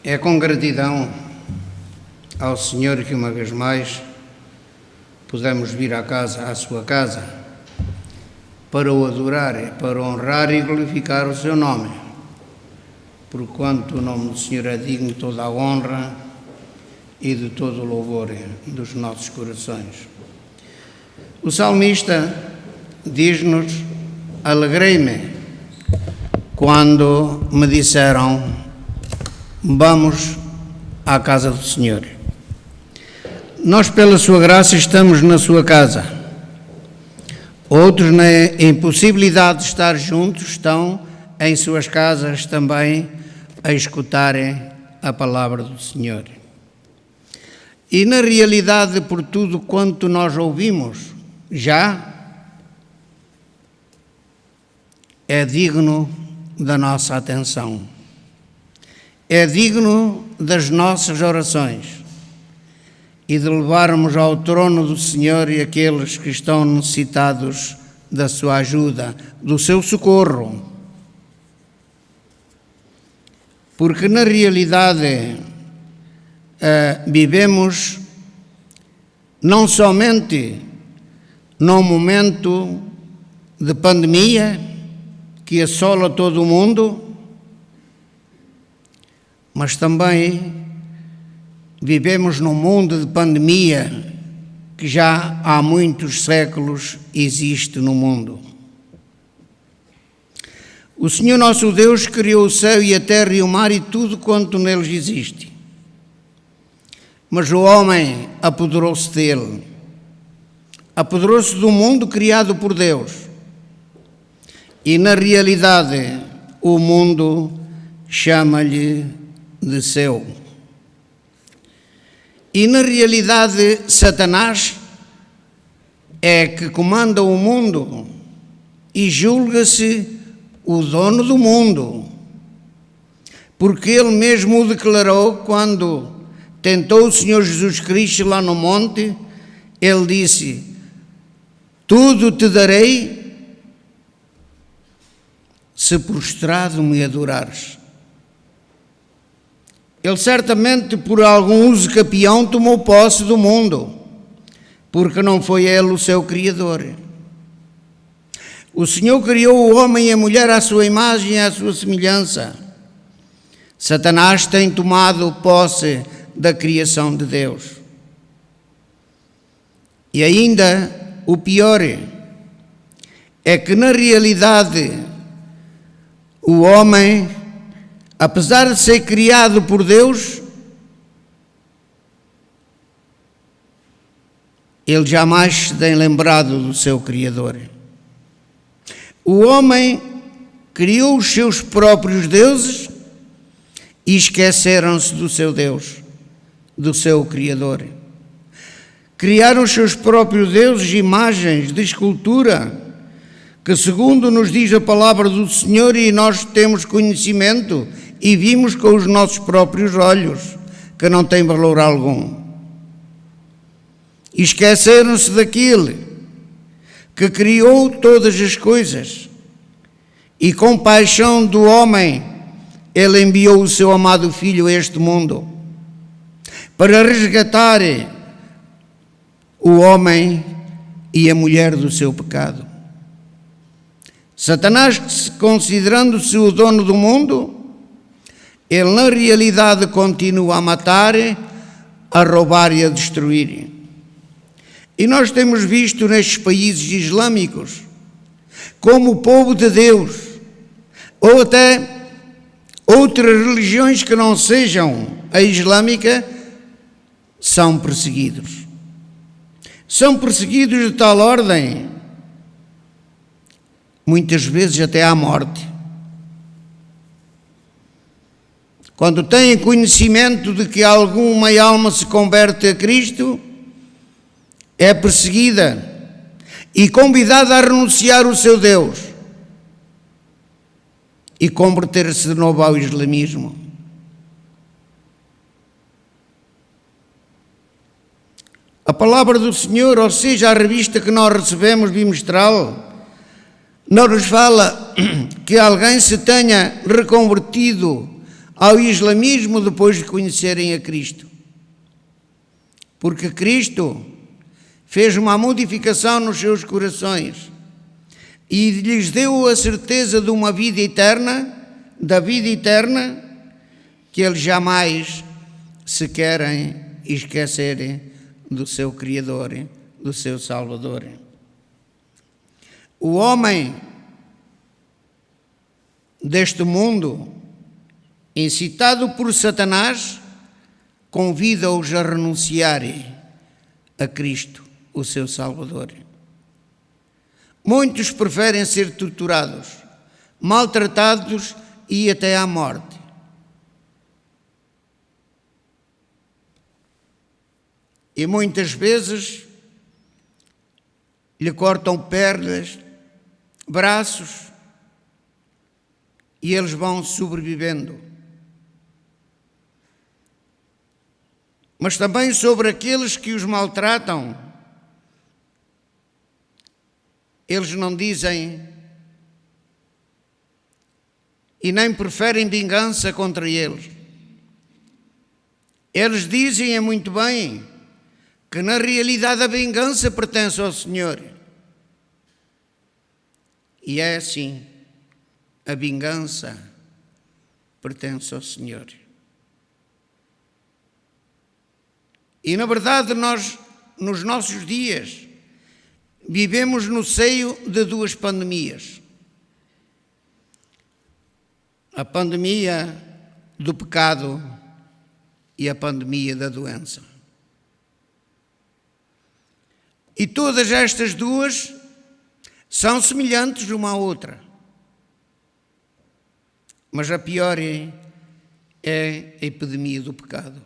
É com gratidão ao Senhor que uma vez mais pudemos vir à sua casa, para o adorar, para honrar e glorificar o seu nome, porquanto o nome do Senhor é digno de toda a honra e de todo o louvor dos nossos corações. O salmista diz-nos: alegrei-me quando me disseram, vamos à casa do Senhor. Nós, pela sua graça, estamos na sua casa. Outros, na impossibilidade de estar juntos, estão em suas casas também a escutarem a palavra do Senhor. E na realidade, por tudo quanto nós ouvimos, já é digno da nossa atenção. É digno das nossas orações e de levarmos ao trono do Senhor e aqueles que estão necessitados da sua ajuda, do seu socorro. Porque na realidade vivemos não somente num momento de pandemia que assola todo o mundo, mas também vivemos num mundo de pandemia que já há muitos séculos existe no mundo. O Senhor nosso Deus criou o céu e a terra e o mar e tudo quanto neles existe. Mas o homem apoderou-se dele, apoderou-se do mundo criado por Deus. E na realidade o mundo chama-lhe de seu. E na realidade Satanás é que comanda o mundo e julga-se o dono do mundo, porque ele mesmo o declarou quando tentou o Senhor Jesus Cristo lá no monte. Ele disse: tudo te darei se prostrado me adorares. Ele certamente por algum uso capião tomou posse do mundo, porque não foi ele o seu Criador. O Senhor criou o homem e a mulher à sua imagem e à sua semelhança. Satanás tem tomado posse da criação de Deus. E ainda o pior é que na realidade o homem, apesar de ser criado por Deus, ele jamais se tem lembrado do seu Criador. O homem criou os seus próprios deuses e esqueceram-se do seu Deus, do seu Criador. Criaram os seus próprios deuses, imagens de escultura, que segundo nos diz a palavra do Senhor, e nós temos conhecimento e vimos com os nossos próprios olhos, que não tem valor algum. E esqueceram-se daquele que criou todas as coisas, e com paixão do homem, ele enviou o seu amado Filho a este mundo, para resgatar o homem e a mulher do seu pecado. Satanás, considerando-se o dono do mundo, ele na realidade continua a matar, a roubar e a destruir. E nós temos visto nestes países islâmicos como o povo de Deus, ou até outras religiões que não sejam a islâmica, são perseguidos. São perseguidos de tal ordem, muitas vezes até à morte. Quando têm conhecimento de que alguma alma se converte a Cristo, é perseguida e convidada a renunciar ao seu Deus e converter-se de novo ao islamismo. A palavra do Senhor, ou seja, a revista que nós recebemos bimestral, não nos fala que alguém se tenha reconvertido ao islamismo depois de conhecerem a Cristo. Porque Cristo fez uma modificação nos seus corações e lhes deu a certeza de uma vida eterna, da vida eterna, que eles jamais se querem esquecerem do seu Criador, do seu Salvador. O homem deste mundo, incitado por Satanás, convida-os a renunciarem a Cristo, o seu Salvador. Muitos preferem ser torturados, maltratados e até à morte. E muitas vezes lhe cortam pernas, braços, e eles vão sobrevivendo. Mas também sobre aqueles que os maltratam, eles não dizem e nem preferem vingança contra eles. Eles dizem muito bem que na realidade a vingança pertence ao Senhor. E é assim, a vingança pertence ao Senhor. E na verdade nós, nos nossos dias, vivemos no seio de duas pandemias. A pandemia do pecado e a pandemia da doença. E todas estas duas são semelhantes uma à outra. Mas a pior é a epidemia do pecado.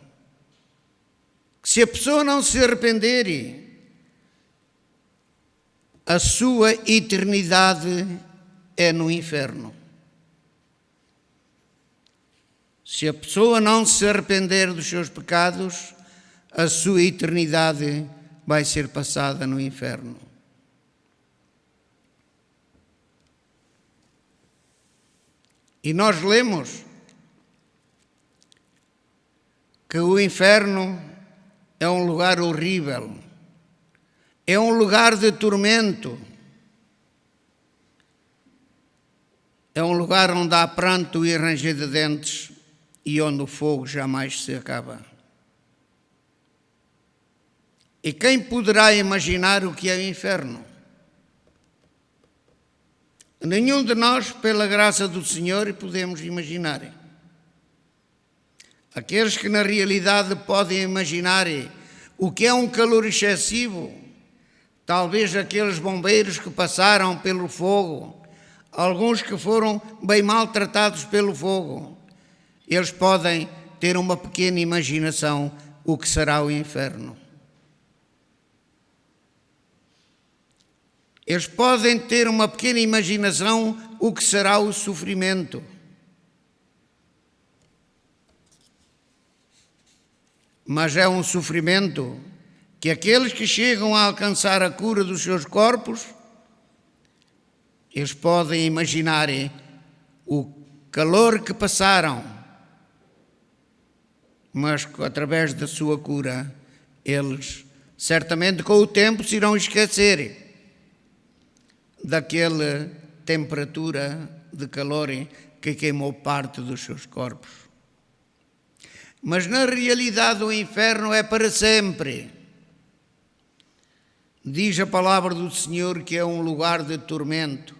Se a pessoa não se arrepender, a sua eternidade é no inferno. Se a pessoa não se arrepender dos seus pecados, a sua eternidade vai ser passada no inferno. E nós lemos que o inferno é um lugar horrível, é um lugar de tormento, é um lugar onde há pranto e ranger de dentes e onde o fogo jamais se acaba. E quem poderá imaginar o que é o inferno? Nenhum de nós, pela graça do Senhor, podemos imaginar. Aqueles que na realidade podem imaginar o que é um calor excessivo, talvez aqueles bombeiros que passaram pelo fogo, alguns que foram bem maltratados pelo fogo, eles podem ter uma pequena imaginação o que será o inferno. Eles podem ter uma pequena imaginação o que será o sofrimento. Mas é um sofrimento que aqueles que chegam a alcançar a cura dos seus corpos, eles podem imaginar o calor que passaram, mas através da sua cura, eles certamente com o tempo se irão esquecer daquela temperatura de calor que queimou parte dos seus corpos. Mas na realidade o inferno é para sempre. Diz a palavra do Senhor que é um lugar de tormento.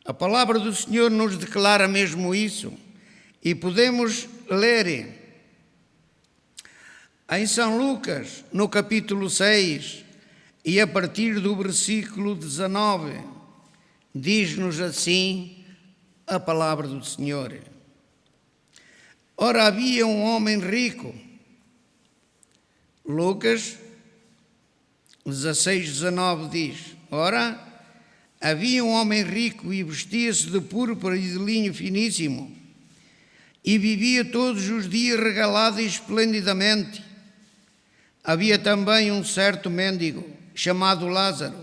A palavra do Senhor nos declara mesmo isso. E podemos ler em São Lucas, no capítulo 6, e a partir do versículo 19, diz-nos assim a palavra do Senhor. Ora, havia um homem rico. Lucas 16, 19 diz: Ora, havia um homem rico e vestia-se de púrpura e de linho finíssimo, e vivia todos os dias regalado e esplendidamente. Havia também um certo mendigo, chamado Lázaro,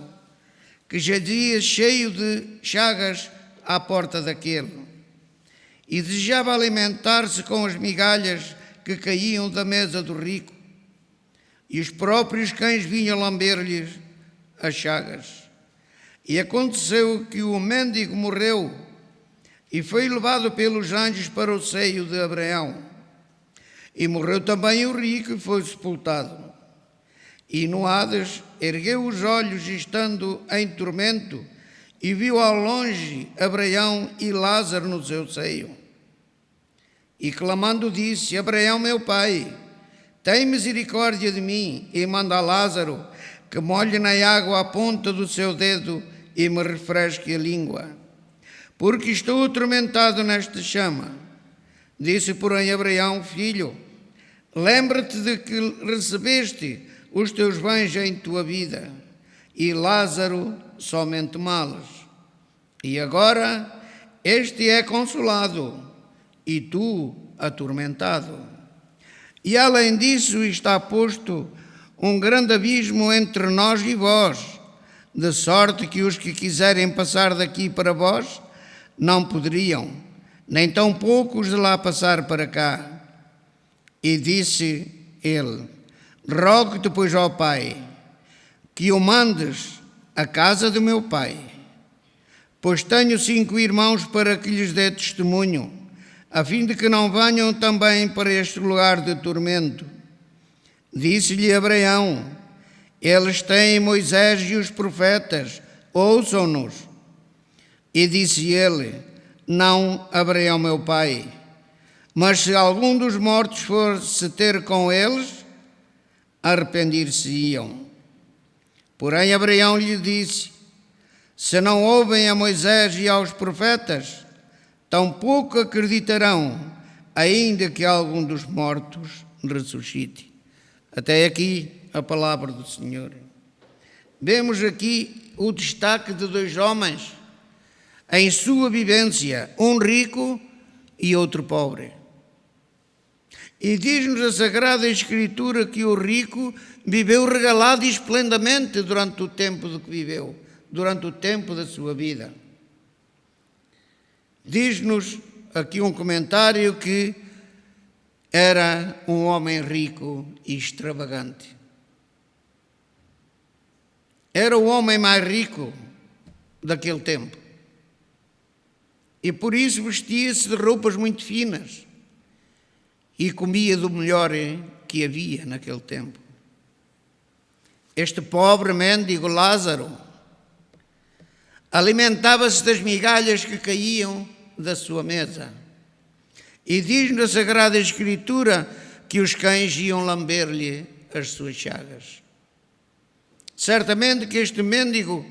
que jazia cheio de chagas à porta daquele, e desejava alimentar-se com as migalhas que caíam da mesa do rico, e os próprios cães vinham lamber-lhes as chagas. E aconteceu que o mendigo morreu e foi levado pelos anjos para o seio de Abraão. E morreu também o rico e foi sepultado. E no Hades ergueu os olhos, estando em tormento, e viu ao longe Abraão e Lázaro no seu seio. E clamando disse: Abraão, meu pai, tem misericórdia de mim, e manda a Lázaro que molhe na água a ponta do seu dedo e me refresque a língua, porque estou atormentado nesta chama. Disse, porém, Abraão: filho, lembra-te de que recebeste os teus bens em tua vida, e Lázaro somente males. E agora este é consolado, e tu atormentado. E além disso está posto um grande abismo entre nós e vós, de sorte que os que quiserem passar daqui para vós não poderiam, nem tão poucos de lá passar para cá. E disse ele: rogo-te, pois, ó Pai, que o mandes à casa do meu pai, pois tenho 5 irmãos, para que lhes dê testemunho, a fim de que não venham também para este lugar de tormento. Disse-lhe Abraão: eles têm Moisés e os profetas, ouçam-nos. E disse ele: não, Abraão, meu pai, mas se algum dos mortos fosse ter com eles, arrepender-se-iam. Porém Abraão lhe disse: se não ouvem a Moisés e aos profetas, tampouco acreditarão, ainda que algum dos mortos ressuscite. Até aqui a palavra do Senhor. Vemos aqui o destaque de 2 homens em sua vivência, um rico e outro pobre. E diz-nos a Sagrada Escritura que o rico viveu regalado e esplendamente durante o tempo do que viveu, durante o tempo da sua vida. Diz-nos aqui um comentário que era um homem rico e extravagante. Era o homem mais rico daquele tempo. E por isso vestia-se de roupas muito finas e comia do melhor que havia naquele tempo. Este pobre mendigo Lázaro alimentava-se das migalhas que caíam da sua mesa. E diz na Sagrada Escritura que os cães iam lamber-lhe as suas chagas. Certamente que este mendigo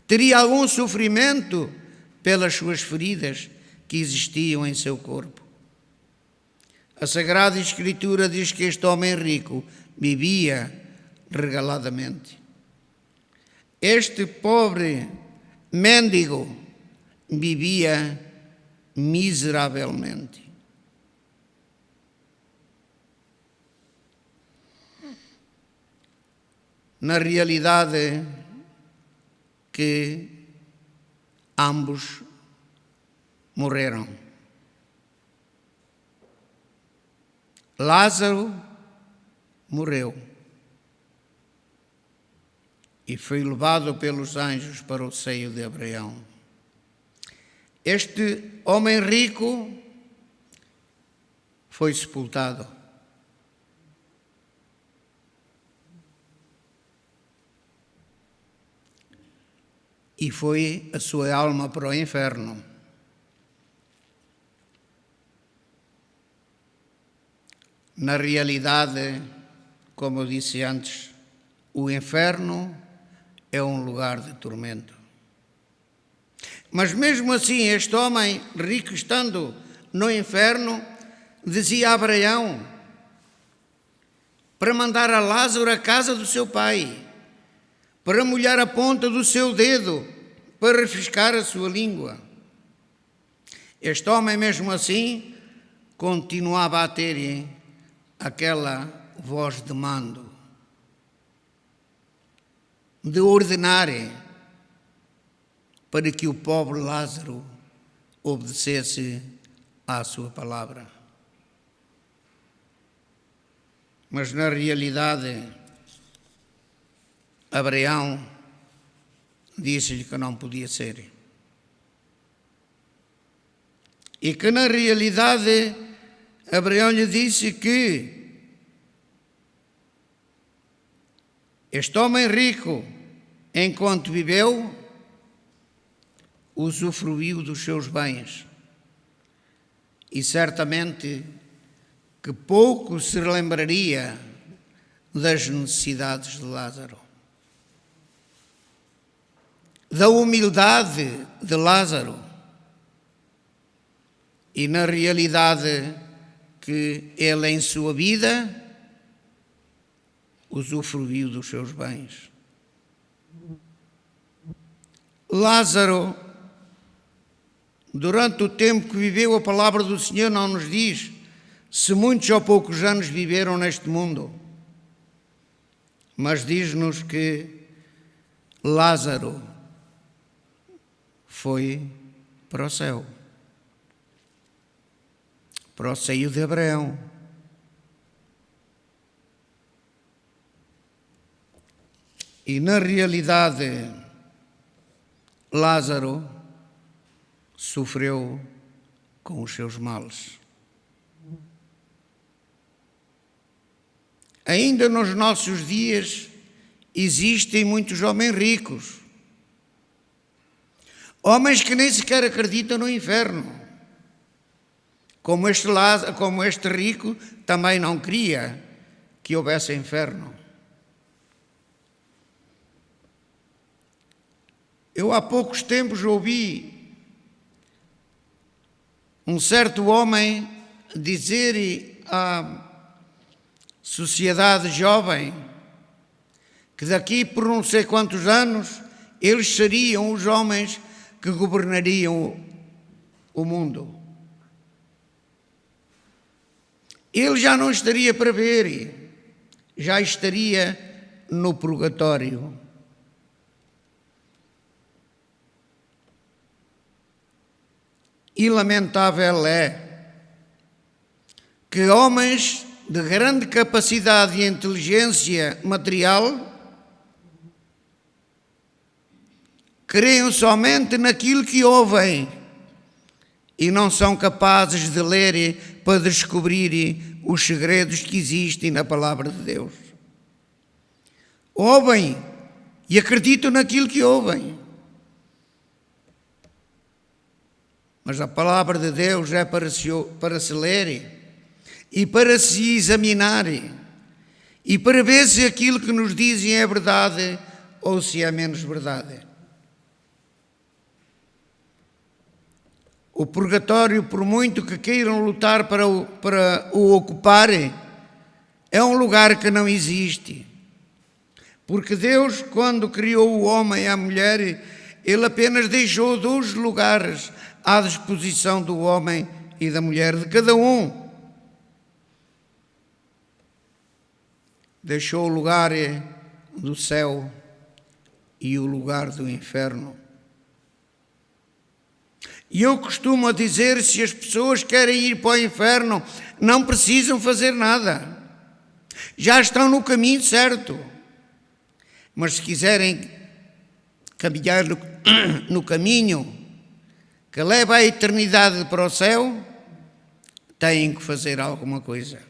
teria algum sofrimento pelas suas feridas que existiam em seu corpo. A Sagrada Escritura diz que este homem rico vivia regaladamente. Este pobre mendigo vivia miseravelmente. Na realidade que ambos morreram. Lázaro morreu e foi levado pelos anjos para o seio de Abraão. Este homem rico foi sepultado. E foi a sua alma para o inferno. Na realidade, como eu disse antes, o inferno é um lugar de tormento. Mas mesmo assim, este homem rico, estando no inferno, dizia a Abraão para mandar a Lázaro à casa do seu pai, para molhar a ponta do seu dedo, para refrescar a sua língua. Este homem, mesmo assim, continuava a ter aquela voz de mando, de ordenar para que o pobre Lázaro obedecesse à sua palavra. Mas na realidade, Abraão disse-lhe que não podia ser. E que na realidade, Abraão lhe disse que este homem rico, enquanto viveu, usufruiu dos seus bens. E certamente que pouco se lembraria das necessidades de Lázaro, da humildade de Lázaro, e na realidade que ele em sua vida usufruiu dos seus bens. Lázaro, durante o tempo que viveu, a palavra do Senhor não nos diz se muitos ou poucos anos viveram neste mundo, mas diz-nos que Lázaro foi para o céu, para o seio de Abraão. E na realidade, Lázaro sofreu com os seus males. Ainda nos nossos dias existem muitos homens ricos, homens que nem sequer acreditam no inferno, como este rico também não queria que houvesse inferno. Eu há poucos tempos ouvi um certo homem dizer à sociedade jovem que daqui por não sei quantos anos eles seriam os homens que governariam o mundo. Ele já não estaria para ver, já estaria no purgatório. E lamentável é que homens de grande capacidade e inteligência material creiam somente naquilo que ouvem e não são capazes de ler para descobrir os segredos que existem na palavra de Deus. Ouvem e acreditam naquilo que ouvem. Mas a palavra de Deus é para se ler e para se examinar e para ver se aquilo que nos dizem é verdade ou se é menos verdade. O purgatório, por muito que queiram lutar para o ocupar, é um lugar que não existe. Porque Deus, quando criou o homem e a mulher, Ele apenas deixou 2 lugares à disposição do homem e da mulher, de cada um. Deixou o lugar do céu e o lugar do inferno. E eu costumo dizer, se as pessoas querem ir para o inferno, não precisam fazer nada. Já estão no caminho certo. Mas se quiserem caminhar no caminho que leva a eternidade para o céu, têm que fazer alguma coisa.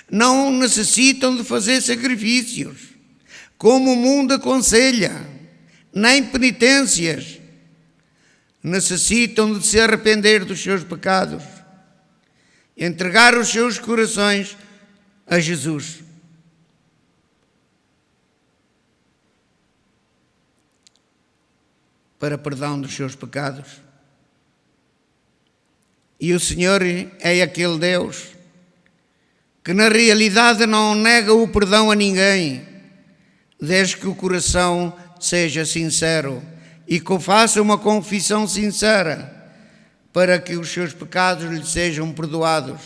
Não necessitam de fazer sacrifícios, como o mundo aconselha, nem penitências. Necessitam de se arrepender dos seus pecados, entregar os seus corações a Jesus. Para perdão dos seus pecados. E o Senhor é aquele Deus que na realidade não nega o perdão a ninguém, desde que o coração seja sincero e que faça uma confissão sincera para que os seus pecados lhe sejam perdoados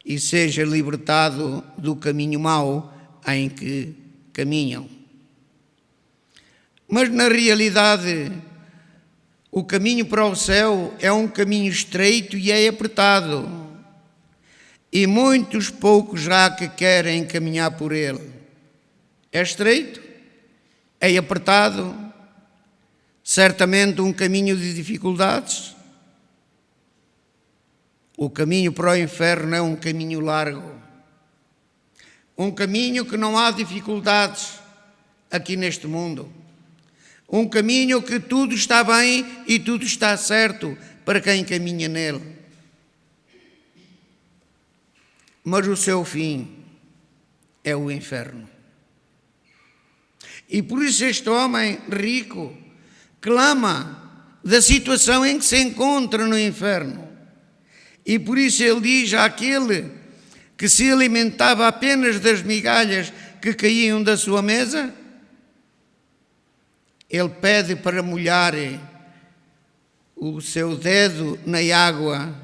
e seja libertado do caminho mau em que caminham. Mas na realidade, O caminho para o céu é um caminho estreito e é apertado, e muitos poucos há que querem caminhar por ele. É estreito, é apertado, certamente um caminho de dificuldades. O caminho para o inferno é um caminho largo, um caminho que não há dificuldades aqui neste mundo, um caminho que tudo está bem e tudo está certo para quem caminha nele. Mas o seu fim é o inferno. E por isso este homem rico clama da situação em que se encontra no inferno. E por isso ele diz àquele que se alimentava apenas das migalhas que caíam da sua mesa, ele pede para molhar o seu dedo na água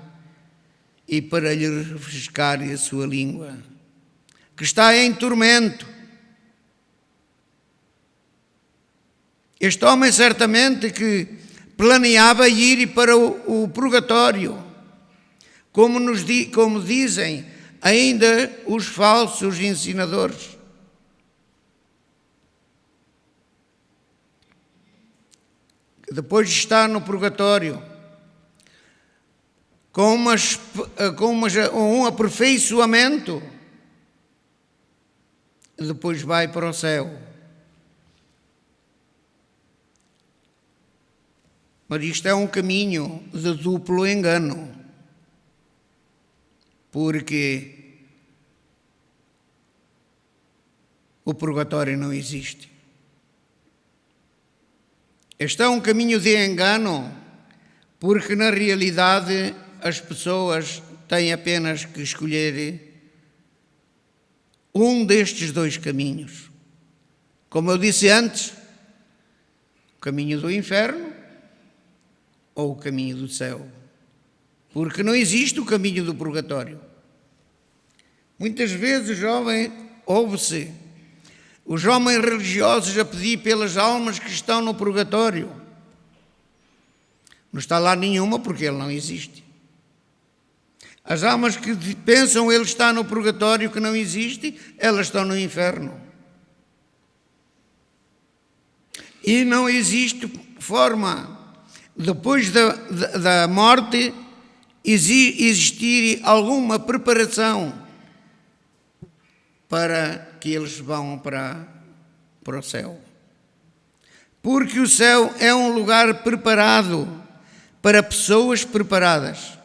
e para lhe refrescar a sua língua, que está em tormento. Este homem certamente que planeava ir para o purgatório, como dizem ainda os falsos ensinadores. Depois de estar no purgatório, com um aperfeiçoamento, depois vai para o céu. Mas isto é um caminho de duplo engano, porque o purgatório não existe. Este é um caminho de engano, porque na realidade as pessoas têm apenas que escolher um destes dois caminhos. Como eu disse antes, o caminho do inferno ou o caminho do céu, porque não existe o caminho do purgatório. Muitas vezes, jovem, ouve-se os homens religiosos a pedir pelas almas que estão no purgatório. Não está lá nenhuma porque ele não existe. As almas que pensam ele está no purgatório que não existe, elas estão no inferno. E não existe forma, depois da morte, existir alguma preparação para que eles vão para o céu. Porque o céu é um lugar preparado para pessoas preparadas.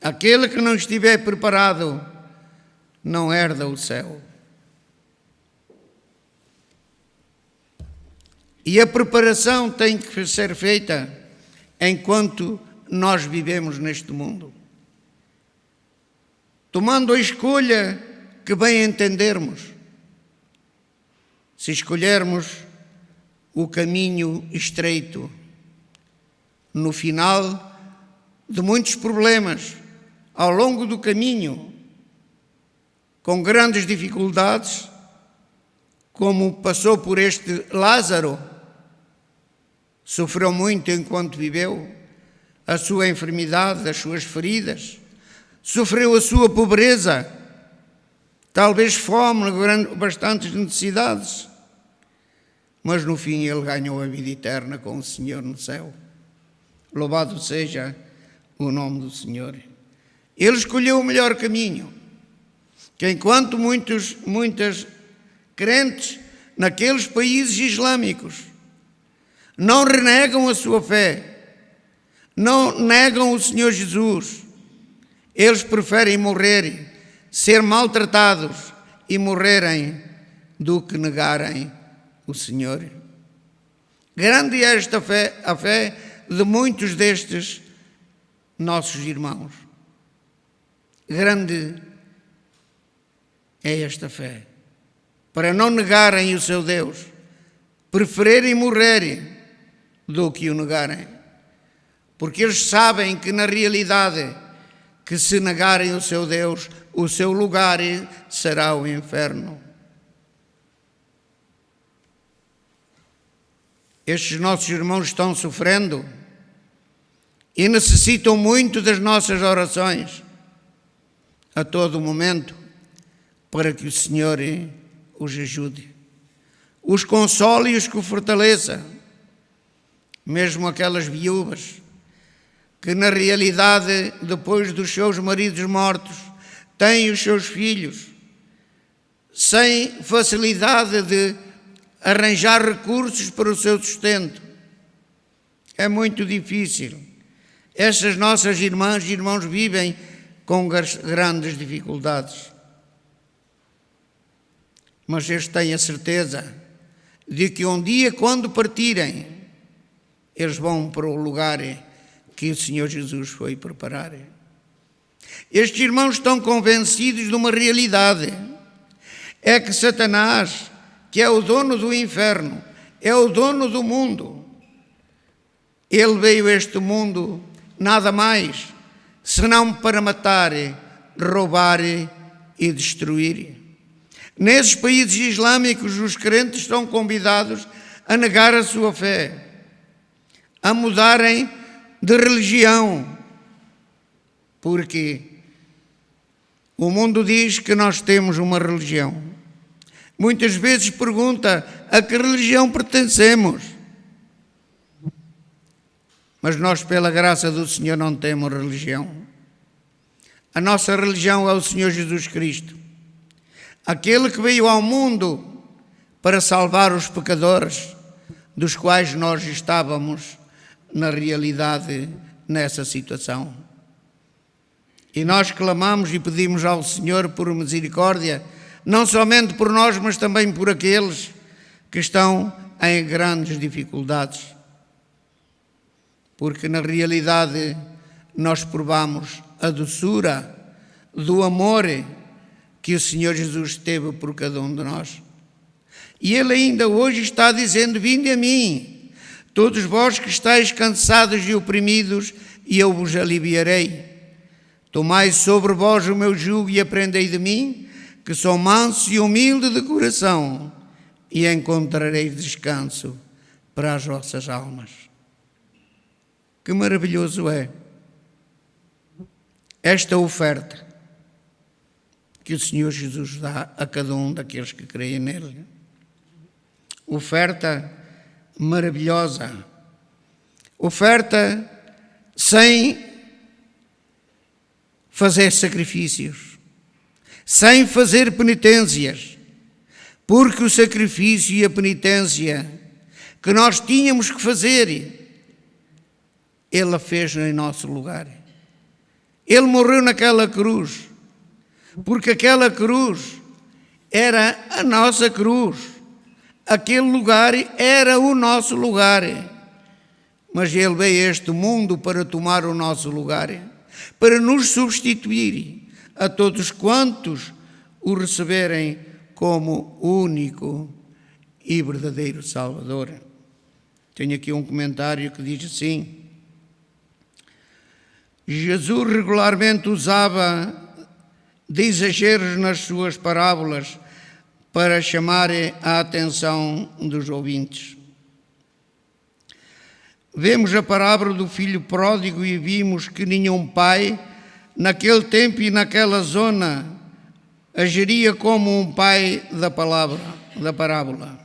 Aquele que não estiver preparado não herda o céu. E a preparação tem que ser feita enquanto nós vivemos neste mundo, tomando a escolha que bem entendermos. Se escolhermos o caminho estreito, no final de muitos problemas, ao longo do caminho, com grandes dificuldades, como passou por este Lázaro, sofreu muito enquanto viveu, a sua enfermidade, as suas feridas, sofreu a sua pobreza, talvez fome, bastantes necessidades, mas no fim ele ganhou a vida eterna com o Senhor no céu. Louvado seja o nome do Senhor. Ele escolheu o melhor caminho, que enquanto muitas crentes naqueles países islâmicos não renegam a sua fé, não negam o Senhor Jesus, eles preferem morrer, ser maltratados e morrerem do que negarem o Senhor. Grande é esta fé, a fé de muitos destes nossos irmãos. Grande é esta fé, para não negarem o seu Deus, preferirem morrerem do que o negarem, porque eles sabem que na realidade, que se negarem o seu Deus, o seu lugar será o inferno. Estes nossos irmãos estão sofrendo e necessitam muito das nossas orações a todo momento para que o Senhor os ajude, os console e os fortaleça. Mesmo aquelas viúvas que na realidade, depois dos seus maridos mortos, têm os seus filhos sem facilidade de arranjar recursos para o seu sustento. É muito difícil. Estas nossas irmãs e irmãos vivem com grandes dificuldades. Mas eles têm a certeza de que um dia, quando partirem, eles vão para o lugar que o Senhor Jesus foi preparar. Estes irmãos estão convencidos de uma realidade. É que Satanás, que é o dono do inferno, é o dono do mundo. Ele veio a este mundo nada mais senão para matar, roubar e destruir. Nesses países islâmicos, os crentes são convidados a negar a sua fé, a mudarem de religião, porque o mundo diz que nós temos uma religião. Muitas vezes pergunta a que religião pertencemos. Mas nós, pela graça do Senhor, não temos religião. A nossa religião é o Senhor Jesus Cristo, aquele que veio ao mundo para salvar os pecadores, dos quais nós estávamos, na realidade, nessa situação. E nós clamamos e pedimos ao Senhor por misericórdia, não somente por nós, mas também por aqueles que estão em grandes dificuldades. Porque na realidade nós provamos a doçura do amor que o Senhor Jesus teve por cada um de nós. E Ele ainda hoje está dizendo: vinde a mim, todos vós que estáis cansados e oprimidos, e eu vos aliviarei. Tomai sobre vós o meu jugo e aprendei de mim, que sou manso e humilde de coração, e encontrareis descanso para as vossas almas. Que maravilhoso é esta oferta que o Senhor Jesus dá a cada um daqueles que creem nele. Oferta maravilhosa. Oferta sem fazer sacrifícios, sem fazer penitências, porque o sacrifício e a penitência que nós tínhamos que fazer, Ele a fez em nosso lugar. Ele morreu naquela cruz, porque aquela cruz era a nossa cruz, aquele lugar era o nosso lugar, mas Ele veio a este mundo para tomar o nosso lugar, para nos substituir a todos quantos o receberem como único e verdadeiro Salvador. Tenho aqui um comentário que diz assim: Jesus regularmente usava de exageros nas suas parábolas para chamar a atenção dos ouvintes. Vemos a parábola do filho pródigo e vimos que nenhum pai, naquele tempo e naquela zona, agiria como um pai da parábola.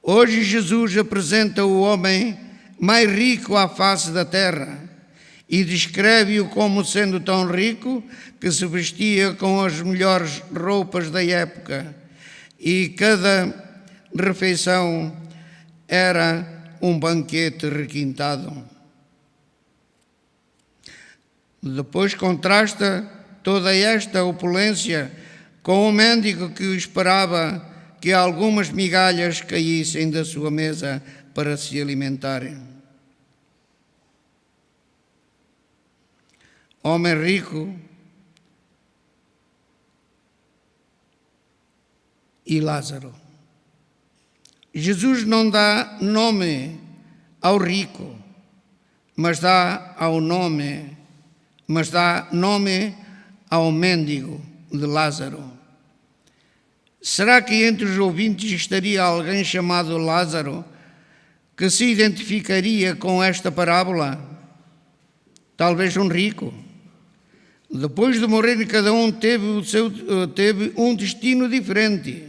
Hoje Jesus apresenta o homem mais rico à face da terra e descreve-o como sendo tão rico que se vestia com as melhores roupas da época e cada refeição era um banquete requintado. Depois contrasta toda esta opulência com o mendigo que esperava que algumas migalhas caíssem da sua mesa para se alimentarem. Homem rico e Lázaro. Jesus não dá nome ao rico, mas dá nome ao mendigo de Lázaro. Será que entre os ouvintes estaria alguém chamado Lázaro, que se identificaria com esta parábola? Talvez um rico. Depois de morrer, cada um teve um destino diferente.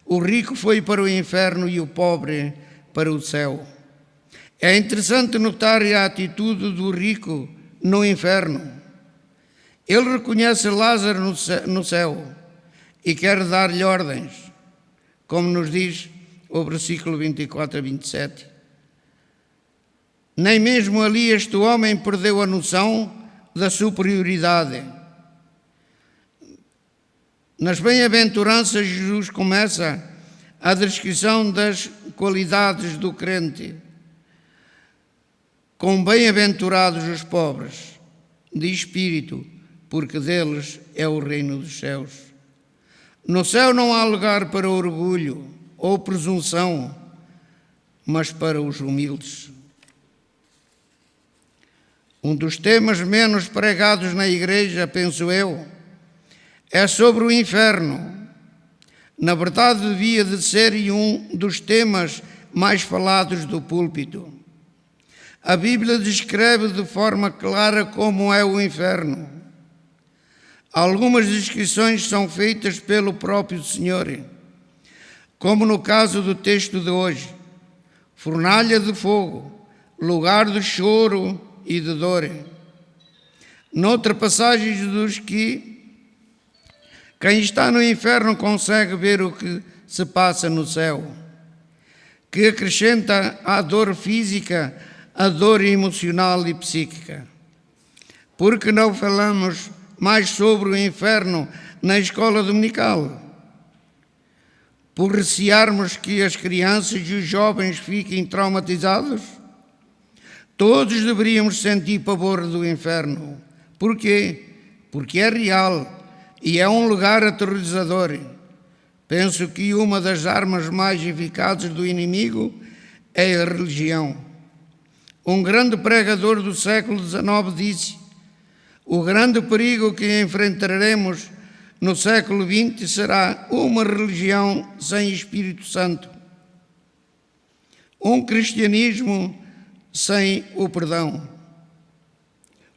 O rico foi para o inferno e o pobre para o céu. É interessante notar a atitude do rico no inferno. Ele reconhece Lázaro no céu e quer dar-lhe ordens, como nos diz o versículo 24 a 27. Nem mesmo ali este homem perdeu a noção da superioridade. Nas bem-aventuranças, Jesus começa a descrição das qualidades do crente. Com bem-aventurados os pobres de espírito, porque deles é o reino dos céus. No céu não há lugar para orgulho ou presunção, mas para os humildes. Um dos temas menos pregados na igreja, penso eu, é sobre o inferno. Na verdade, devia de ser um dos temas mais falados do púlpito. A Bíblia descreve de forma clara como é o inferno. Algumas descrições são feitas pelo próprio Senhor, como no caso do texto de hoje: fornalha de fogo, lugar de choro e de dor. Noutra passagem, Jesus que quem está no inferno consegue ver o que se passa no céu, que acrescenta à dor física a dor emocional e psíquica. Por que não falamos mais sobre o inferno na escola dominical? Por recearmos que as crianças e os jovens fiquem traumatizados? Todos deveríamos sentir pavor do inferno. Por quê? Porque é real e é um lugar aterrorizador. Penso que uma das armas mais eficazes do inimigo é a religião. Um grande pregador do século XIX disse: o grande perigo que enfrentaremos no século XX será uma religião sem Espírito Santo, um cristianismo sem o perdão,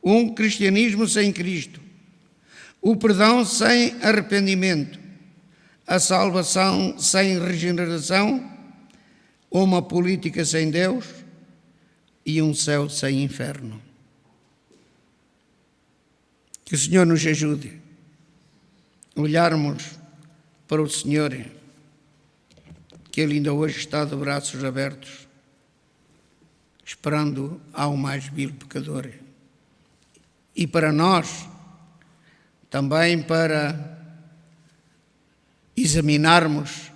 um cristianismo sem Cristo, o perdão sem arrependimento, a salvação sem regeneração, uma política sem Deus e um céu sem inferno. Que o Senhor nos ajude a olharmos para o Senhor, que Ele ainda hoje está de braços abertos, esperando ao mais vil pecador. E para nós, também para examinarmos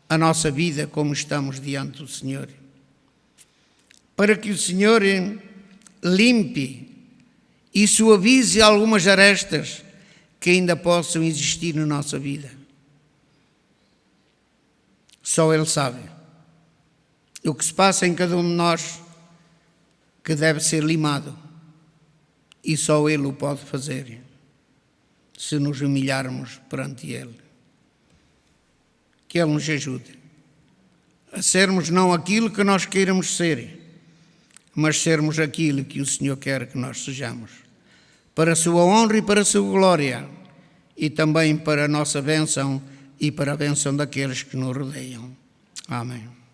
a nossa vida como estamos diante do Senhor, para que o Senhor limpe e suavize algumas arestas que ainda possam existir na nossa vida. Só Ele sabe o que se passa em cada um de nós, que deve ser limado, e só Ele o pode fazer, se nos humilharmos perante Ele. Que Ele nos ajude a sermos não aquilo que nós queiramos ser, mas sermos aquilo que o Senhor quer que nós sejamos, para a sua honra e para a sua glória, e também para a nossa bênção e para a bênção daqueles que nos rodeiam. Amém.